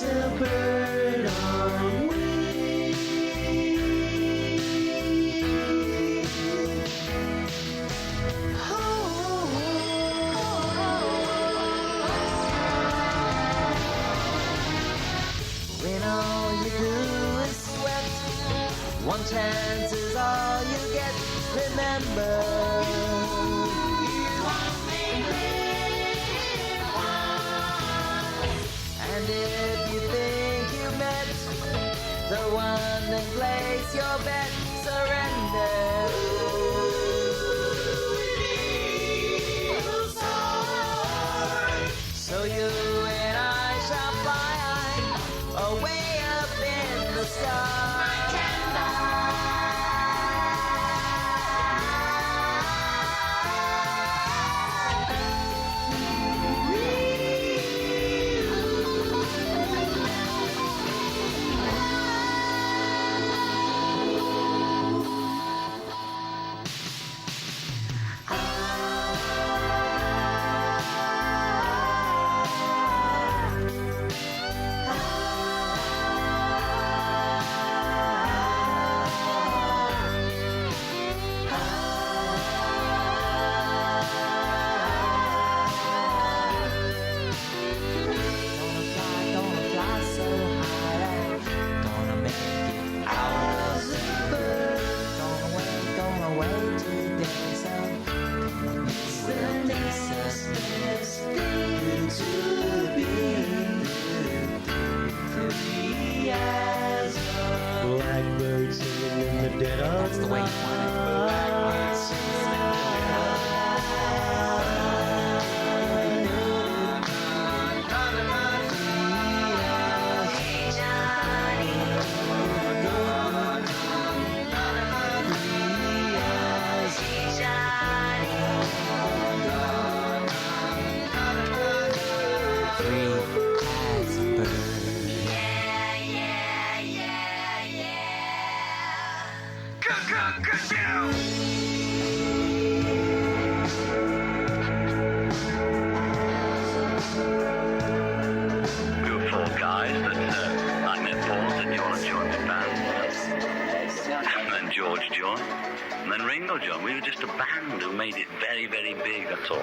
a bird on wing. When all you do is sweat, one chance is all you get. Remember, you only live once. And if you think you met the one, then place your bet. Surrender. So you and I shall fly high, away up in the sky. Blackbird singing in the dead of That's the way you want it. Blackbird singing in the dead of George joined, and then Ringo joined. We were just a band who made it very, very big, that's all.